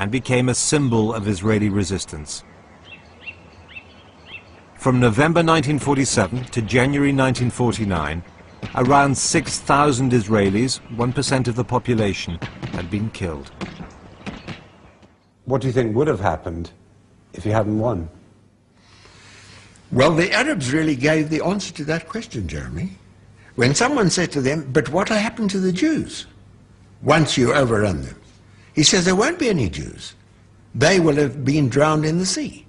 and became a symbol of Israeli resistance. From November 1947 to January 1949, around 6,000 Israelis, 1% of the population, had been killed. What do you think would have happened if you hadn't won? Well, the Arabs really gave the answer to that question, Jeremy. When someone said to them, but what happened to the Jews once you overrun them? He says, there won't be any Jews. They will have been drowned in the sea.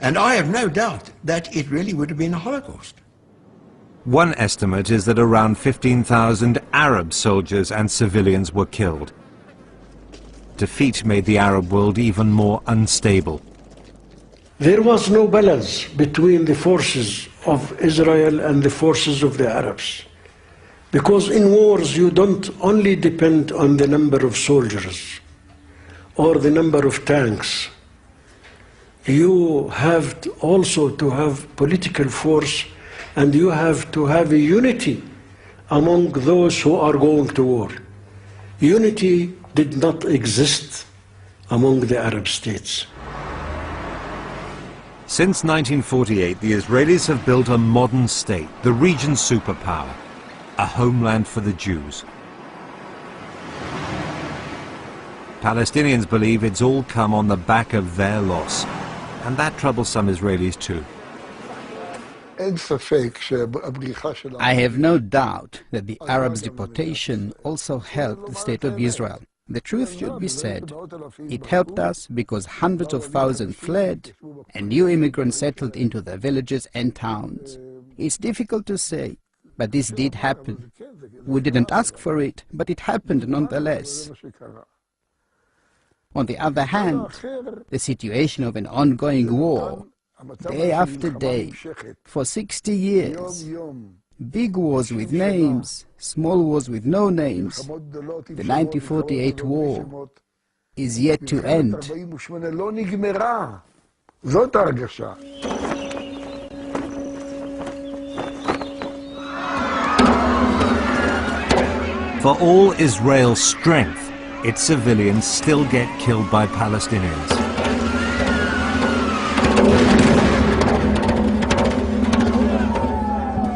And I have no doubt that it really would have been a Holocaust. One estimate is that around 15,000 Arab soldiers and civilians were killed. Defeat made the Arab world even more unstable. There was no balance between the forces of Israel and the forces of the Arabs. Because in wars you don't only depend on the number of soldiers or the number of tanks. You have also to have political force, and you have to have a unity among those who are going to war. Unity did not exist among the Arab states. Since 1948, the Israelis have built a modern state, the region's superpower, a homeland for the Jews. Palestinians believe it's all come on the back of their loss, and that troubles some Israelis too. I have no doubt that the Arabs' deportation also helped the state of Israel. The truth should be said. It helped us because hundreds of thousands fled and new immigrants settled into their villages and towns. It's difficult to say, but this did happen. We didn't ask for it, but it happened nonetheless. On the other hand, the situation of an ongoing war, day after day, for 60 years, big wars with names, small wars with no names, the 1948 war is yet to end. For all Israel's strength, its civilians still get killed by Palestinians.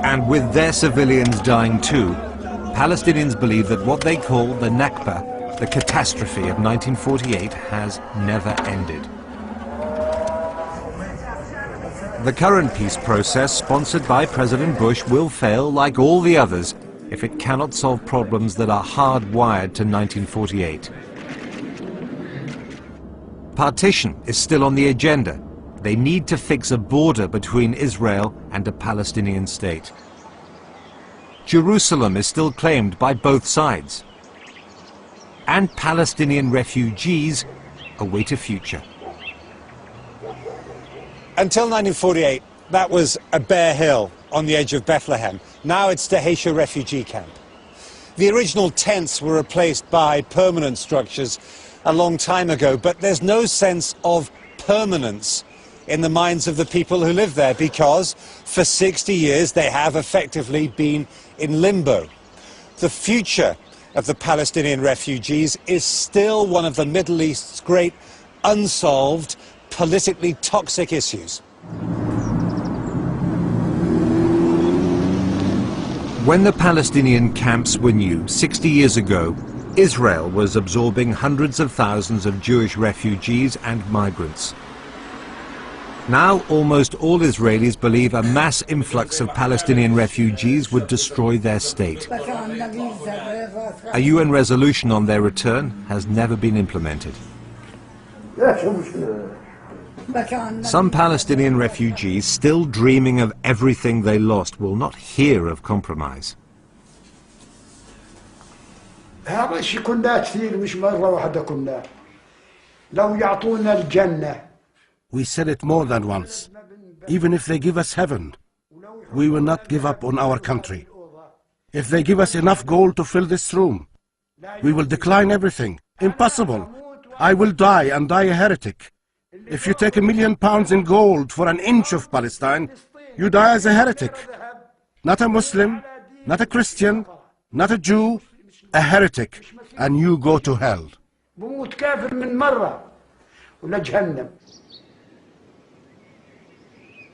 And with their civilians dying too, Palestinians believe that what they call the Nakba, the catastrophe of 1948, has never ended. The current peace process, sponsored by President Bush, will fail like all the others if it cannot solve problems that are hardwired to 1948. Partition is still on the agenda. They need to fix a border between Israel and a Palestinian state. Jerusalem is still claimed by both sides. And Palestinian refugees await a future. Until 1948, that was a bare hill on the edge of Bethlehem. Now it's Dheisheh refugee camp. The original tents were replaced by permanent structures a long time ago, but there's no sense of permanence in the minds of the people who live there, because for 60 years they have effectively been in limbo. The future of the Palestinian refugees is still one of the Middle East's great unsolved, politically toxic issues. When the Palestinian camps were new, 60 years ago, Israel was absorbing hundreds of thousands of Jewish refugees and migrants. Now almost all Israelis believe a mass influx of Palestinian refugees would destroy their state. A UN resolution on their return has never been implemented. Some Palestinian refugees, still dreaming of everything they lost, will not hear of compromise. We said it more than once. Even if they give us heaven, we will not give up on our country. If they give us enough gold to fill this room, we will decline everything. Impossible. I will die and die a heretic. If you take £1 million in gold for an inch of Palestine, you die as a heretic. Not a Muslim, not a Christian, not a Jew, a heretic, and you go to hell. يموت كافر من مرة ولا جهنم.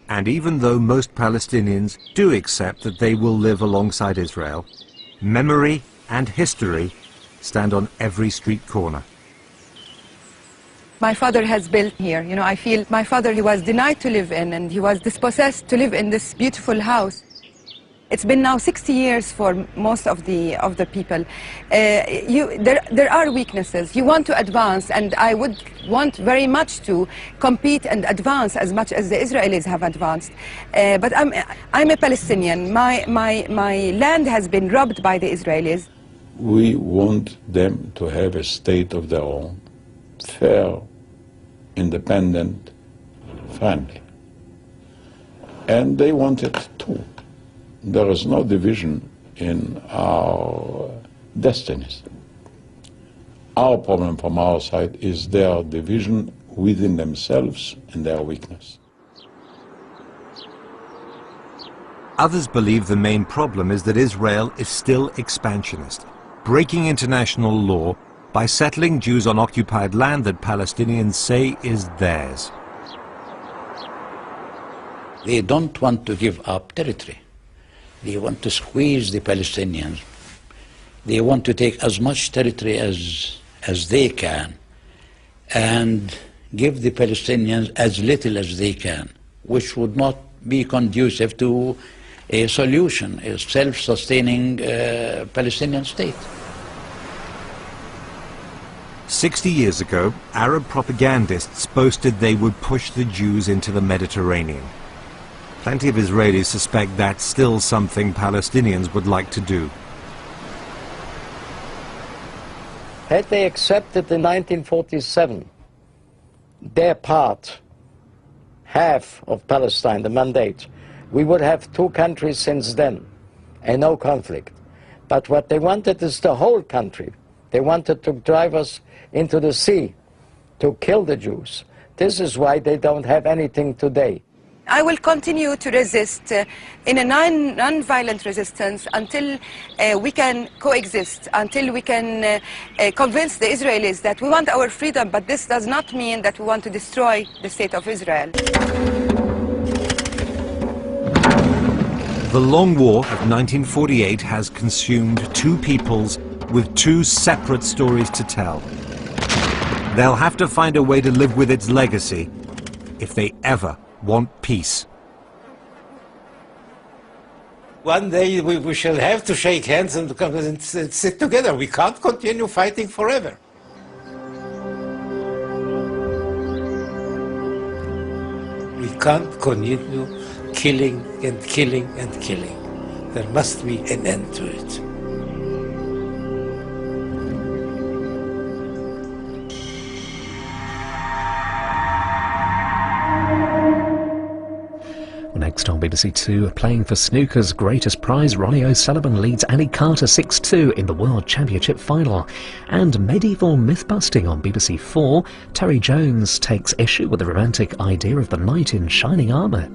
And even though most Palestinians do accept that they will live alongside Israel, memory and history stand on every street corner. My father has built here. You know, I feel my father, he was denied to live in, and he was dispossessed to live in this beautiful house. It's been now 60 years for most of the people. There are weaknesses. You want to advance, and I would want very much to compete and advance as much as the Israelis have advanced. But I'm a Palestinian. My land has been robbed by the Israelis. We want them to have a state of their own, fair, independent, friendly. And they want it too. There is no division in our destinies. Our problem from our side is their division within themselves and their weakness. Others believe the main problem is that Israel is still expansionist, breaking international law by settling Jews on occupied land that Palestinians say is theirs. They don't want to give up territory. They want to squeeze the Palestinians. They want to take as much territory as they can and give the Palestinians as little as they can, which would not be conducive to a solution, a self-sustaining Palestinian state. 60 years ago, Arab propagandists boasted they would push the Jews into the Mediterranean. Plenty of Israelis suspect that's still something Palestinians would like to do. Had they accepted in 1947 their part, half of Palestine, the mandate, we would have two countries since then and no conflict. But what they wanted is the whole country. They wanted to drive us into the sea, to kill the Jews. This is why they don't have anything today. I will continue to resist in a non-violent resistance until we can coexist, until we can convince the Israelis that we want our freedom, but this does not mean that we want to destroy the state of Israel. The Long War of 1948 has consumed two peoples with two separate stories to tell. They'll have to find a way to live with its legacy if they ever want peace. One day we shall have to shake hands and sit together. We can't continue fighting forever. We can't continue killing and killing and killing. There must be an end to it. Next on BBC Two, playing for snooker's greatest prize, Ronnie O'Sullivan leads Annie Carter 6-2 in the World Championship final. And medieval myth-busting on BBC 4, Terry Jones takes issue with the romantic idea of the knight in shining armour.